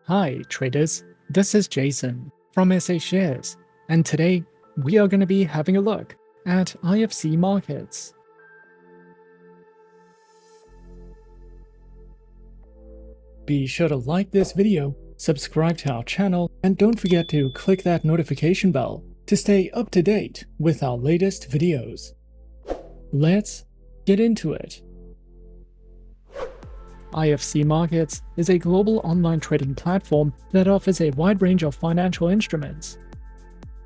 Hi traders, this is Jason from SA Shares, and today we are going to be having a look at IFC Markets. Be sure to like this video, subscribe to our channel, and don't forget to click that notification bell to stay up to date with our latest videos. Let's get into it. IFC Markets is a global online trading platform that offers a wide range of financial instruments.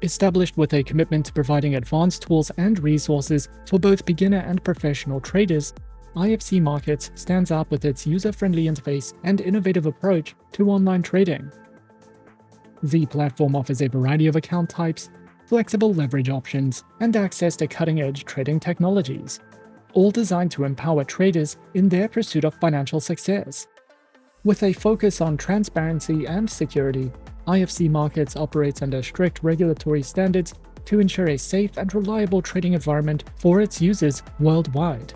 Established with a commitment to providing advanced tools and resources for both beginner and professional traders, IFC Markets stands out with its user-friendly interface and innovative approach to online trading. The platform offers a variety of account types, flexible leverage options, and access to cutting-edge trading technologies, all designed to empower traders in their pursuit of financial success. With a focus on transparency and security, IFC Markets operates under strict regulatory standards to ensure a safe and reliable trading environment for its users worldwide.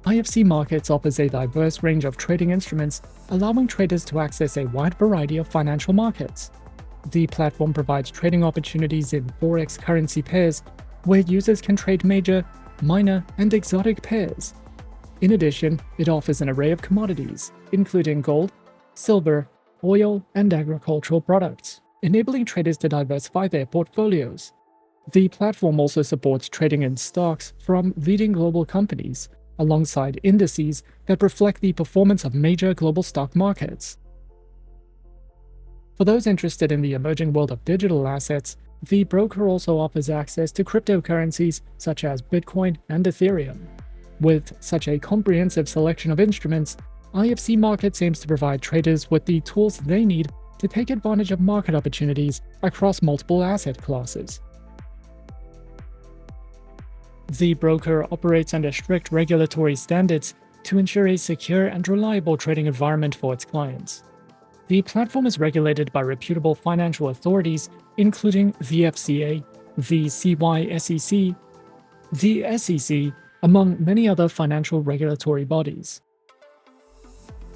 IFC Markets offers a diverse range of trading instruments, allowing traders to access a wide variety of financial markets. The platform provides trading opportunities in Forex currency pairs, where users can trade major, minor, and exotic pairs. In addition, it offers an array of commodities, including gold, silver, oil, and agricultural products, enabling traders to diversify their portfolios. The platform also supports trading in stocks from leading global companies, alongside indices that reflect the performance of major global stock markets. For those interested in the emerging world of digital assets, the broker also offers access to cryptocurrencies such as Bitcoin and Ethereum. With such a comprehensive selection of instruments, IFC Markets aims to provide traders with the tools they need to take advantage of market opportunities across multiple asset classes. The broker operates under strict regulatory standards to ensure a secure and reliable trading environment for its clients. The platform is regulated by reputable financial authorities, including the FCA, the CYSEC, the SEC, among many other financial regulatory bodies.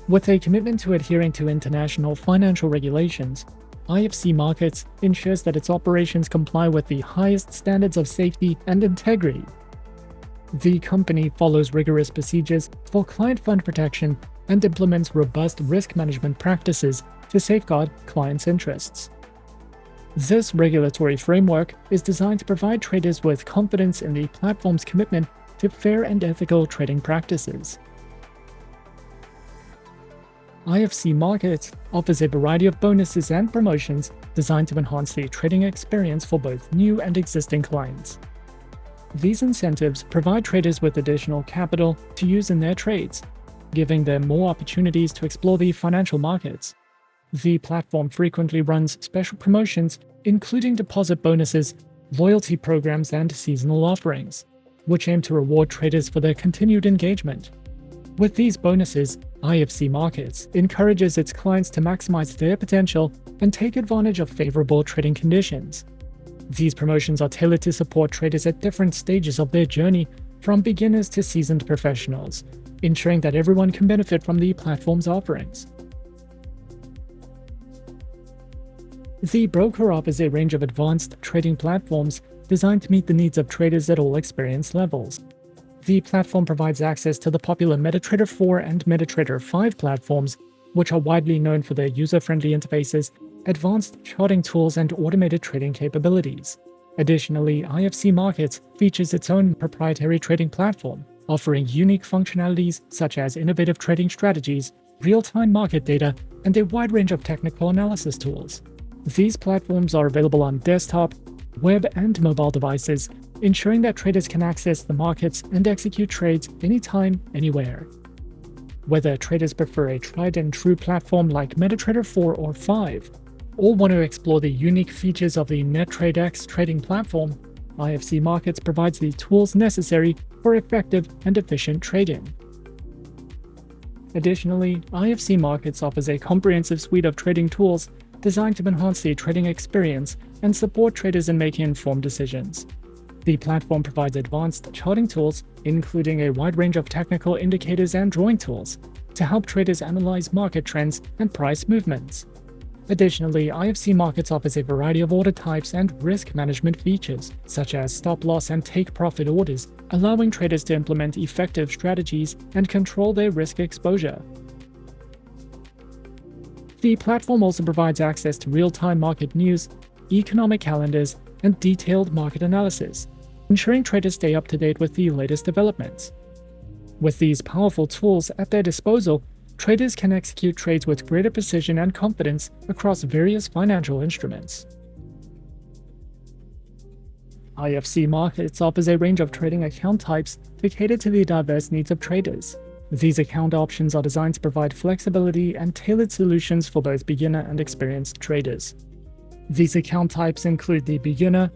With a commitment to adhering to international financial regulations, IFC Markets ensures that its operations comply with the highest standards of safety and integrity. The company follows rigorous procedures for client fund protection and implements robust risk management practices to safeguard clients' interests. This regulatory framework is designed to provide traders with confidence in the platform's commitment to fair and ethical trading practices. IFC Markets offers a variety of bonuses and promotions designed to enhance the trading experience for both new and existing clients. These incentives provide traders with additional capital to use in their trades, giving them more opportunities to explore the financial markets. The platform frequently runs special promotions, including deposit bonuses, loyalty programs, and seasonal offerings, which aim to reward traders for their continued engagement. With these bonuses, IFC Markets encourages its clients to maximize their potential and take advantage of favorable trading conditions. These promotions are tailored to support traders at different stages of their journey, from beginners to seasoned professionals, ensuring that everyone can benefit from the platform's offerings. The broker offers a range of advanced trading platforms designed to meet the needs of traders at all experience levels. The platform provides access to the popular MetaTrader 4 and MetaTrader 5 platforms, which are widely known for their user-friendly interfaces, advanced charting tools, and automated trading capabilities. Additionally, IFC Markets features its own proprietary trading platform, offering unique functionalities such as innovative trading strategies, real-time market data, and a wide range of technical analysis tools. These platforms are available on desktop, web, and mobile devices, ensuring that traders can access the markets and execute trades anytime, anywhere. Whether traders prefer a tried-and-true platform like MetaTrader 4 or 5, or want to explore the unique features of the NetTradeX trading platform, IFC Markets provides the tools necessary for effective and efficient trading. Additionally, IFC Markets offers a comprehensive suite of trading tools designed to enhance the trading experience and support traders in making informed decisions. The platform provides advanced charting tools, including a wide range of technical indicators and drawing tools, to help traders analyze market trends and price movements. Additionally, IFC Markets offers a variety of order types and risk management features, such as stop-loss and take-profit orders, allowing traders to implement effective strategies and control their risk exposure. The platform also provides access to real-time market news, economic calendars, and detailed market analysis, ensuring traders stay up to date with the latest developments. With these powerful tools at their disposal, traders can execute trades with greater precision and confidence across various financial instruments. IFC Markets offers a range of trading account types to cater to the diverse needs of traders. These account options are designed to provide flexibility and tailored solutions for both beginner and experienced traders. These account types include the beginner,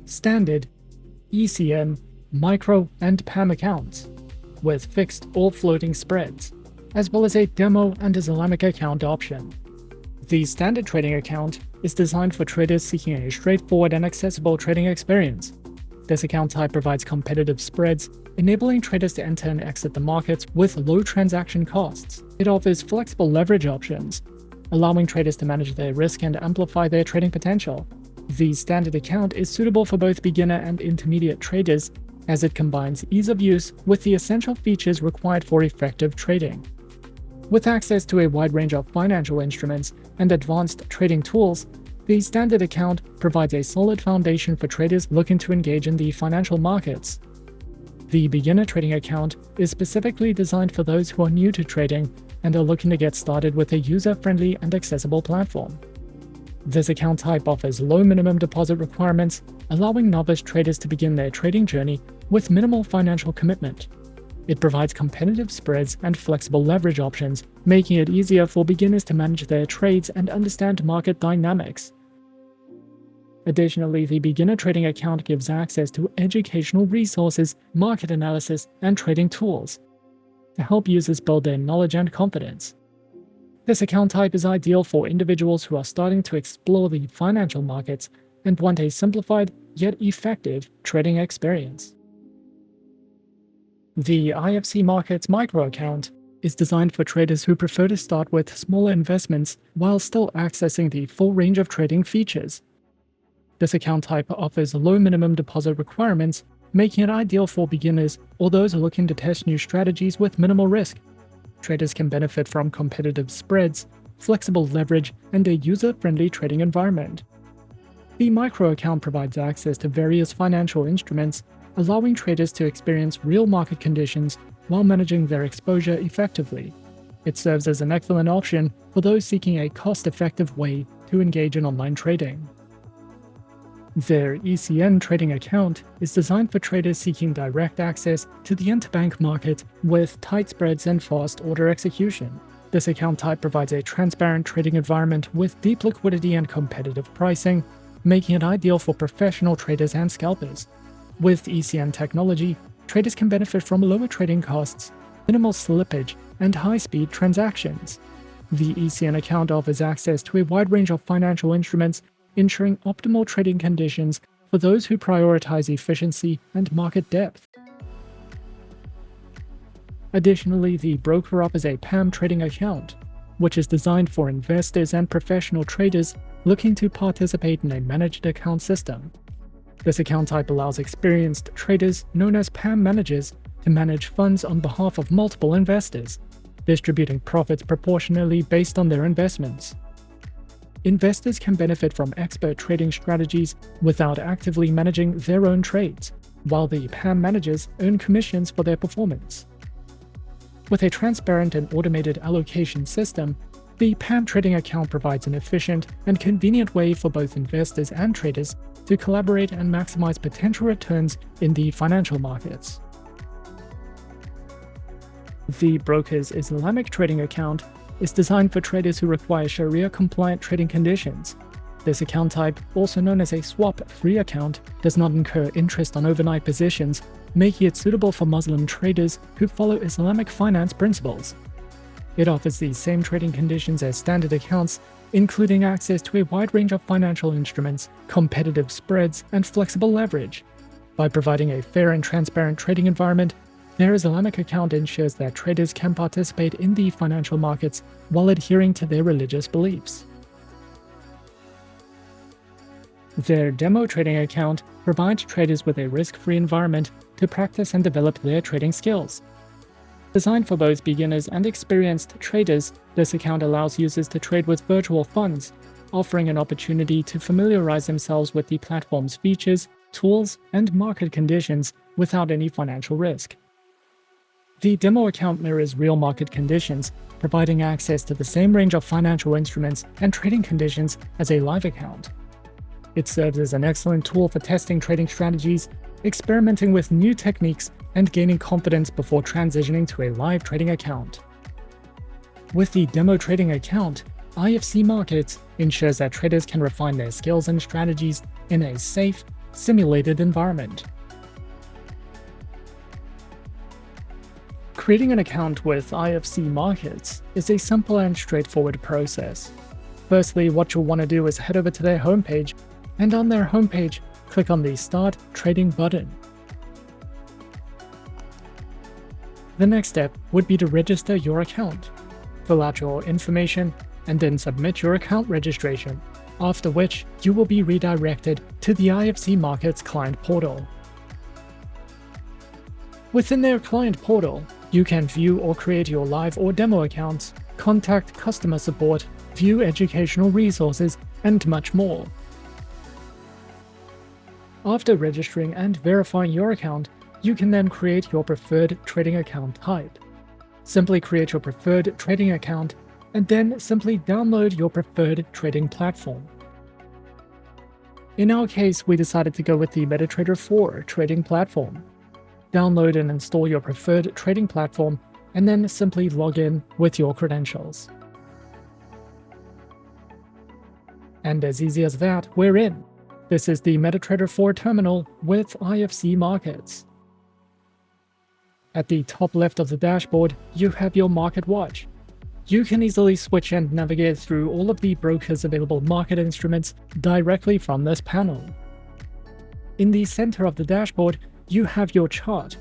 standard, ECN, micro, and PAM accounts, with fixed or floating spreads, as well as a demo and Islamic account option. The standard trading account is designed for traders seeking a straightforward and accessible trading experience. This account type provides competitive spreads, enabling traders to enter and exit the markets with low transaction costs. It offers flexible leverage options, allowing traders to manage their risk and amplify their trading potential. The standard account is suitable for both beginner and intermediate traders, as it combines ease of use with the essential features required for effective trading. With access to a wide range of financial instruments and advanced trading tools, the standard account provides a solid foundation for traders looking to engage in the financial markets. The beginner trading account is specifically designed for those who are new to trading and are looking to get started with a user-friendly and accessible platform. This account type offers low minimum deposit requirements, allowing novice traders to begin their trading journey with minimal financial commitment. It provides competitive spreads and flexible leverage options, making it easier for beginners to manage their trades and understand market dynamics. Additionally, the beginner trading account gives access to educational resources, market analysis, and trading tools to help users build their knowledge and confidence. This account type is ideal for individuals who are starting to explore the financial markets and want a simplified yet effective trading experience. The IFC Markets micro account is designed for traders who prefer to start with smaller investments while still accessing the full range of trading features. This account type offers low minimum deposit requirements, making it ideal for beginners or those looking to test new strategies with minimal risk. Traders can benefit from competitive spreads, flexible leverage, and a user-friendly trading environment. The micro account provides access to various financial instruments, allowing traders to experience real market conditions while managing their exposure effectively. It serves as an excellent option for those seeking a cost-effective way to engage in online trading. Their ECN trading account is designed for traders seeking direct access to the interbank market with tight spreads and fast order execution. This account type provides a transparent trading environment with deep liquidity and competitive pricing, making it ideal for professional traders and scalpers. With ECN technology, traders can benefit from lower trading costs, minimal slippage, and high-speed transactions. The ECN account offers access to a wide range of financial instruments, ensuring optimal trading conditions for those who prioritize efficiency and market depth. Additionally, the broker offers a PAM trading account, which is designed for investors and professional traders looking to participate in a managed account system. This account type allows experienced traders, known as PAM managers, to manage funds on behalf of multiple investors, distributing profits proportionally based on their investments. Investors can benefit from expert trading strategies without actively managing their own trades, while the PAM managers earn commissions for their performance. With a transparent and automated allocation system, the PAM trading account provides an efficient and convenient way for both investors and traders to collaborate and maximize potential returns in the financial markets. The broker's Islamic trading account is designed for traders who require Sharia-compliant trading conditions. This account type, also known as a swap-free account, does not incur interest on overnight positions, making it suitable for Muslim traders who follow Islamic finance principles. It offers the same trading conditions as standard accounts, including access to a wide range of financial instruments, competitive spreads, and flexible leverage. By providing a fair and transparent trading environment, Their Islamic account ensures that traders can participate in the financial markets while adhering to their religious beliefs. Their demo trading account provides traders with a risk-free environment to practice and develop their trading skills. Designed for both beginners and experienced traders, this account allows users to trade with virtual funds, offering an opportunity to familiarize themselves with the platform's features, tools, and market conditions without any financial risk. The demo account mirrors real market conditions, providing access to the same range of financial instruments and trading conditions as a live account. It serves as an excellent tool for testing trading strategies, experimenting with new techniques, and gaining confidence before transitioning to a live trading account. With the demo trading account, IFC Markets ensures that traders can refine their skills and strategies in a safe, simulated environment. Creating an account with IFC Markets is a simple and straightforward process. Firstly, what you'll want to do is head over to their homepage, and on their homepage, click on the Start Trading button. The next step would be to register your account. Fill out your information, and then submit your account registration, after which you will be redirected to the IFC Markets client portal. Within their client portal, you can view or create your live or demo accounts, contact customer support, view educational resources, and much more. After registering and verifying your account, you can then create your preferred trading account type. Simply create your preferred trading account, and then simply download your preferred trading platform. In our case, we decided to go with the MetaTrader 4 trading platform. Download and install your preferred trading platform, and then simply log in with your credentials. And as easy as that, we're in. This is the MetaTrader 4 terminal with IFC Markets. At the top left of the dashboard, you have your Market Watch. You can easily switch and navigate through all of the broker's available market instruments directly from this panel. In the center of the dashboard, you have your chart.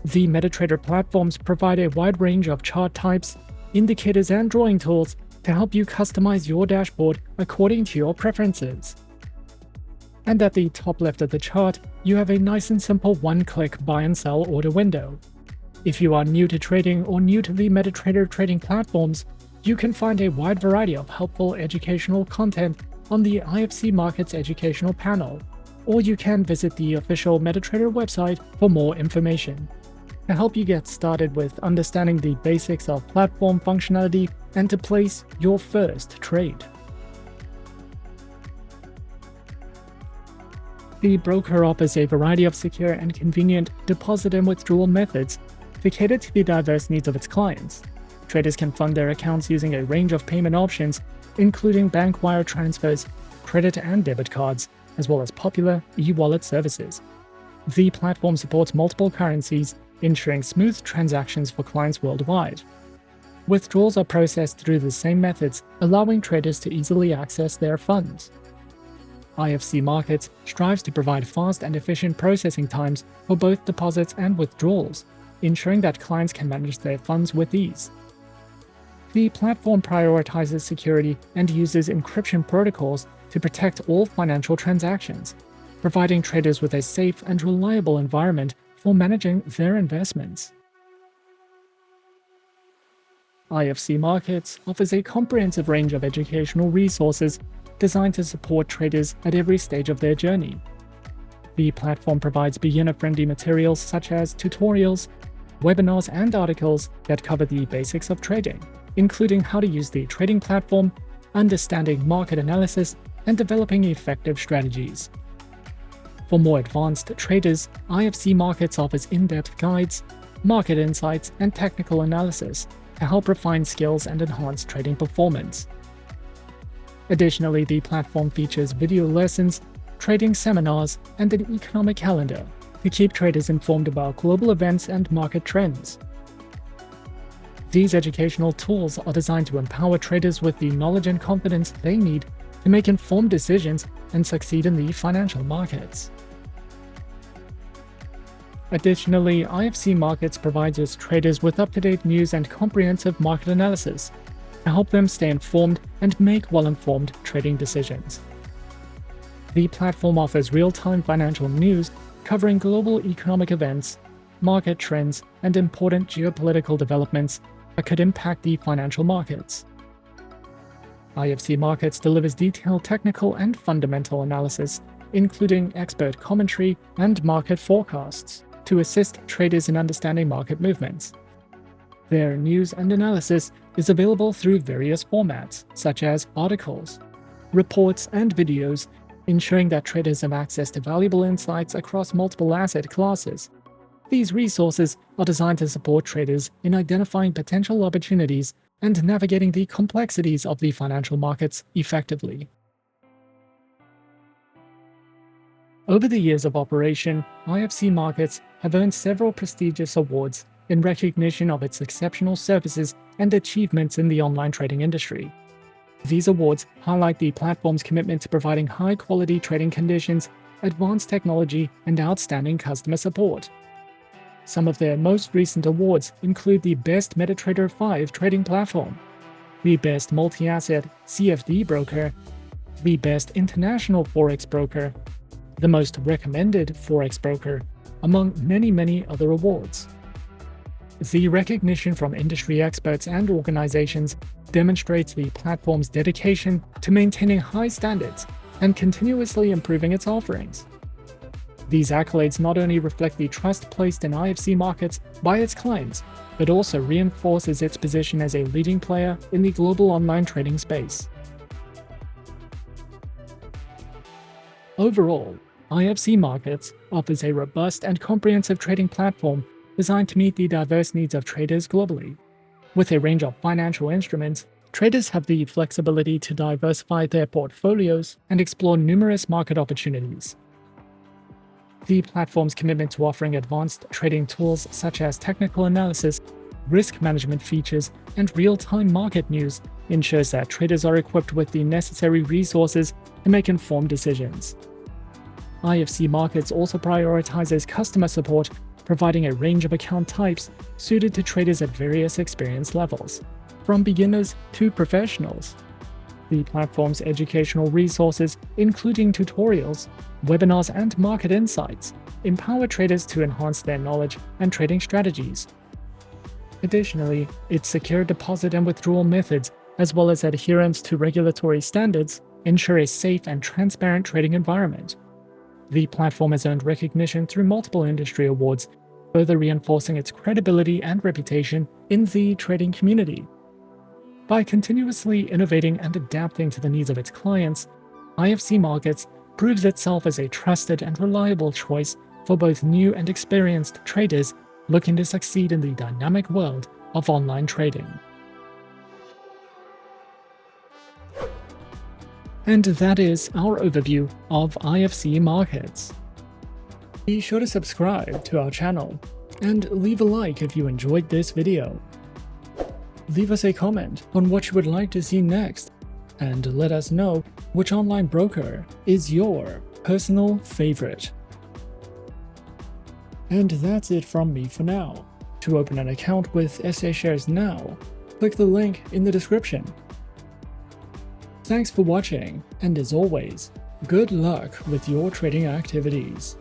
The MetaTrader platforms provide a wide range of chart types, indicators, and drawing tools to help you customize your dashboard according to your preferences. And at the top left of the chart, you have a nice and simple one-click buy and sell order window. If you are new to trading or new to the MetaTrader trading platforms, you can find a wide variety of helpful educational content on the IFC Markets educational panel, or you can visit the official MetaTrader website for more information. To help you get started with understanding the basics of platform functionality and to place your first trade. The broker offers a variety of secure and convenient deposit and withdrawal methods to cater to the diverse needs of its clients. Traders can fund their accounts using a range of payment options, including bank wire transfers, credit and debit cards, as well as popular e-wallet services. The platform supports multiple currencies, ensuring smooth transactions for clients worldwide. Withdrawals are processed through the same methods, allowing traders to easily access their funds. IFC Markets strives to provide fast and efficient processing times for both deposits and withdrawals, ensuring that clients can manage their funds with ease. The platform prioritizes security and uses encryption protocols to protect all financial transactions, providing traders with a safe and reliable environment for managing their investments. IFC Markets offers a comprehensive range of educational resources designed to support traders at every stage of their journey. The platform provides beginner-friendly materials such as tutorials, webinars, and articles that cover the basics of trading, including how to use the trading platform, understanding market analysis, and developing effective strategies. For more advanced traders, IFC Markets offers in-depth guides, market insights, and technical analysis to help refine skills and enhance trading performance. Additionally, the platform features video lessons, trading seminars, and an economic calendar to keep traders informed about global events and market trends. These educational tools are designed to empower traders with the knowledge and confidence they need to make informed decisions and succeed in the financial markets. Additionally, IFC Markets provides its traders with up-to-date news and comprehensive market analysis to help them stay informed and make well-informed trading decisions. The platform offers real-time financial news covering global economic events, market trends, and important geopolitical developments that could impact the financial markets. IFC Markets delivers detailed technical and fundamental analysis, including expert commentary and market forecasts, to assist traders in understanding market movements. Their news and analysis is available through various formats, such as articles, reports, and videos, ensuring that traders have access to valuable insights across multiple asset classes. These resources are designed to support traders in identifying potential opportunities and navigating the complexities of the financial markets effectively. Over the years of operation, IFC Markets have earned several prestigious awards in recognition of its exceptional services and achievements in the online trading industry. These awards highlight the platform's commitment to providing high-quality trading conditions, advanced technology, and outstanding customer support. Some of their most recent awards include the Best MetaTrader 5 Trading Platform, the Best Multi-Asset CFD Broker, the Best International Forex Broker, the Most Recommended Forex Broker, among many other awards. The recognition from industry experts and organizations demonstrates the platform's dedication to maintaining high standards and continuously improving its offerings. These accolades not only reflect the trust placed in IFC Markets by its clients, but also reinforces its position as a leading player in the global online trading space. Overall, IFC Markets offers a robust and comprehensive trading platform designed to meet the diverse needs of traders globally. With a range of financial instruments, traders have the flexibility to diversify their portfolios and explore numerous market opportunities. The platform's commitment to offering advanced trading tools such as technical analysis, risk management features, and real-time market news ensures that traders are equipped with the necessary resources to make informed decisions. IFC Markets also prioritizes customer support, providing a range of account types suited to traders at various experience levels, from beginners to professionals. The platform's educational resources, including tutorials, webinars, and market insights, empower traders to enhance their knowledge and trading strategies. Additionally, its secure deposit and withdrawal methods, as well as adherence to regulatory standards, ensure a safe and transparent trading environment. The platform has earned recognition through multiple industry awards, further reinforcing its credibility and reputation in the trading community. By continuously innovating and adapting to the needs of its clients, IFC Markets proves itself as a trusted and reliable choice for both new and experienced traders looking to succeed in the dynamic world of online trading. And that is our overview of IFC Markets. Be sure to subscribe to our channel and leave a like if you enjoyed this video. Leave us a comment on what you would like to see next, and let us know which online broker is your personal favorite. And that's it from me for now. To open an account with SA Shares now, click the link in the description. Thanks for watching, and as always, good luck with your trading activities.